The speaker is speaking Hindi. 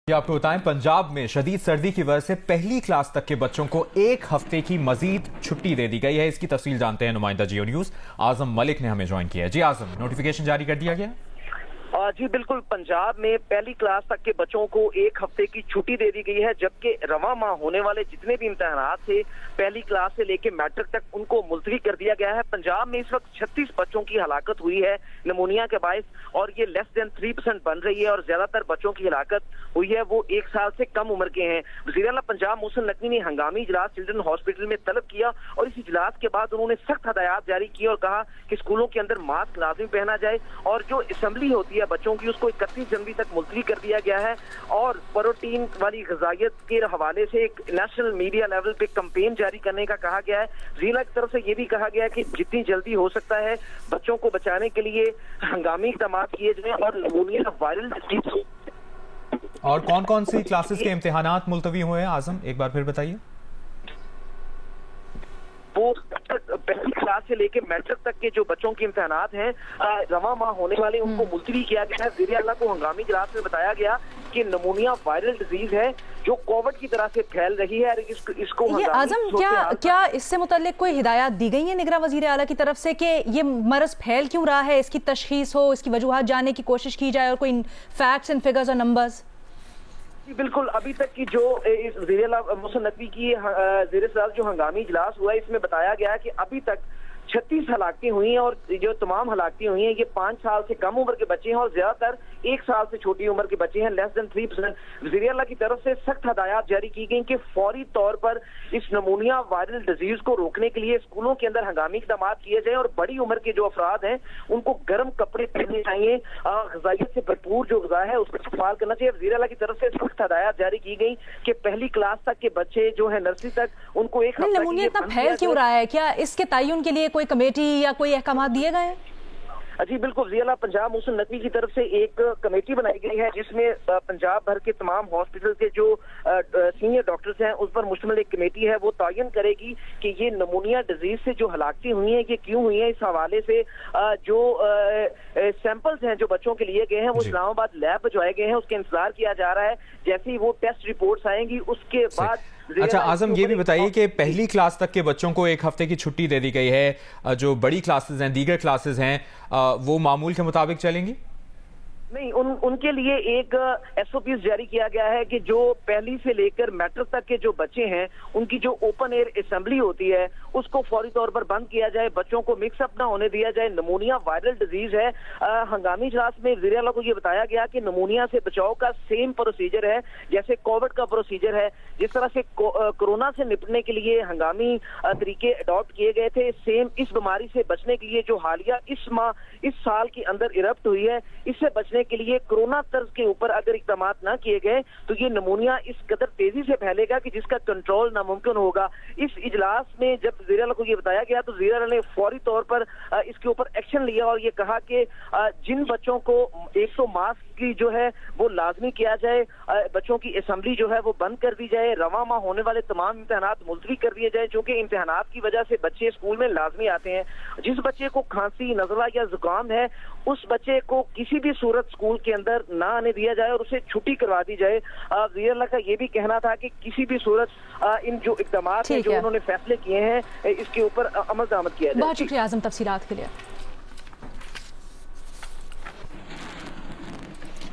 ये आपको बताएं, पंजाब में शदीद सर्दी की वजह से पहली क्लास तक के बच्चों को एक हफ्ते की मजीद छुट्टी दे दी गई है। इसकी तफसील जानते हैं नुमाइंदा जियो न्यूज आजम मलिक ने हमें ज्वाइन किया है। जी आजम, नोटिफिकेशन जारी कर दिया गया? जी बिल्कुल, पंजाब में पहली क्लास तक के बच्चों को एक हफ्ते की छुट्टी दे दी गई है, जबकि रवां माह होने वाले जितने भी इम्तिहानात थे पहली क्लास से लेकर मैट्रिक तक उनको मुलतवी कर दिया गया है। पंजाब में इस वक्त 36 बच्चों की हलाकत हुई है निमोनिया के बायस, और ये लेस देन 3% बन रही है, और ज्यादातर बच्चों की हलाकत हुई है वो 1 साल से कम उम्र के हैं। वज़ीर आला पंजाब मोहसिन नकवी ने हंगामी इजलास चिल्ड्रन हॉस्पिटल में तलब किया, और इस इजलास के बाद उन्होंने सख्त हदायत जारी की और कहा कि स्कूलों के अंदर मास्क लाजिम पहना जाए, और जो असेंबली होती है बच्चों की उसको 31 जनवरी तक मुलतवी कर दिया गया है। और प्रोटीन वाली ग़िज़ाइयत के हवाले से एक नेशनल मीडिया लेवल पे कैंपेन जारी करने का कहा गया है। जिला की तरफ से ये भी कहा गया है कि जितनी जल्दी हो सकता है बच्चों को बचाने के लिए हंगामी इक़दाम किए जाएं और निमोनिया वायरल डिसीज। और कौन कौन सी क्लासेस के इम्तिहानात मुलतवी हुए हैं आजम, एक बार फिर बताइए। वो पहली क्लास से लेके मैट्रिक तक के जो बच्चों के इम्तिहानात हैं रवां माह होने वाले उनको मुलतवी किया गया है। वज़ीर आला को हंगामी इजलास में बताया गया कि निमोनिया वायरल डिजीज है जो कोविड की तरह से फैल रही है। इसको ये आजम क्या इससे मुताल्लिक कोई हिदायत दी गई है निगरान वज़ीर आला की तरफ से कि ये मर्ज फैल क्यों रहा है, इसकी तशखीस हो, इसकी वजूहात जानने की कोशिश की जाए, और कोई फैक्ट्स एंड फिगर्स और नंबर्स? बिल्कुल, अभी तक की जो वज़ीर आला मोहसिन नकवी की ज़ेरे सदारत जो हंगामी इजलास हुआ है इसमें बताया गया है कि अभी तक 36 हलाकतें हुई हैं, और जो तमाम हलाकतें हुई हैं ये 5 साल से कम उम्र के बच्चे हैं, और ज्यादातर 1 साल से छोटी उम्र के बच्चे हैं, लेस देन 3%। वज़ीर आला की तरफ से सख्त हदायत जारी की गई कि फौरी तौर पर इस निमोनिया वायरल डिजीज को रोकने के लिए स्कूलों के अंदर हंगामी इक़दाम किए जाए, और बड़ी उम्र के जो अफराद हैं उनको गर्म कपड़े पहनने चाहिए, ग़िज़ाइयत से भरपूर जो ग़िज़ा है उसको इस्तेमाल करना चाहिए। वज़ीर आला की तरफ से सख्त हदायत जारी की गई कि पहली क्लास तक के बच्चे जो है नर्सरी तक उनको एक हफ्ता निमोनिया इतना फैल क्यों रहा है, क्या इसके तय्युन के लिए कोई कमेटी या कोई अहकाम दिए गए हैं? जी बिल्कुल, वज़ीर आला पंजाब मोहसिन नकवी की तरफ से एक कमेटी बनाई गई है जिसमें पंजाब भर के तमाम हॉस्पिटल के जो सीनियर डॉक्टर्स हैं उस पर मुश्तमिल एक कमेटी है। वो तयन करेगी कि ये निमोनिया डिजीज से जो हलाकतें हुई हैं ये क्यों हुई हैं। इस हवाले से जो सैंपल्स हैं जो बच्चों के लिए गए हैं वो इस्लामाबाद लैब भिजवाए गए हैं, उसका इंतजार किया जा रहा है। जैसे ही वो टेस्ट रिपोर्ट्स आएंगी उसके बाद। अच्छा आजम, ये भी बताइए कि पहली क्लास तक के बच्चों को एक हफ्ते की छुट्टी दे दी गई है, जो बड़ी क्लासेस हैं, दीगर क्लासेस हैं, वो मामूल के मुताबिक चलेंगी? नहीं, उनके लिए एक SOPs जारी किया गया है कि जो पहली से लेकर मैट्रिक तक के जो बच्चे हैं उनकी जो ओपन एयर असेंबली होती है उसको फौरी तौर पर बंद किया जाए, बच्चों को मिक्सअप ना होने दिया जाए। निमोनिया वायरल डिजीज है। हंगामी इजलास में वज़ीर आला को ये बताया गया कि निमोनिया से बचाव का सेम प्रोसीजर है जैसे कोविड का प्रोसीजर है। जिस तरह से कोरोना से निपटने के लिए हंगामी तरीके अडॉप्ट किए गए थे, सेम इस बीमारी से बचने के लिए जो हालिया इस साल के अंदर इरप्ट हुई है, इससे बचने के लिए कोरोना तर्ज के ऊपर अगर इक़दाम ना किए गए तो ये निमोनिया इस कदर तेजी से फैलेगा कि जिसका कंट्रोल नामुमकिन होगा। इस इजलास में जब वज़ीर आला को ये बताया गया तो वज़ीर आला ने फौरी तौर पर इसके ऊपर एक्शन लिया और ये कहा कि जिन बच्चों को 100 मास्क की जो है वो लाजमी किया जाए, बच्चों की असेंबली जो है वो बंद कर दी जाए, रवां माह होने वाले तमाम इम्तिहानात मुलतवी कर दिए जाए, क्योंकि इम्तिहानात की वजह से बच्चे स्कूल में लाजमी आते हैं। जिस बच्चे को खांसी, नज़ला या जुकाम है उस बच्चे को किसी भी सूरत स्कूल के अंदर ना आने दिया जाए और उसे छुट्टी करवा दी जाए। वज़ीर आला का ये भी कहना था कि किसी भी सूरत इन जो इक़दाम हैं जो उन्होंने फैसले किए हैं इसके ऊपर अमल दरामद किया जाए। बहुत शुक्रिया आज़म तफसीलात के लिए।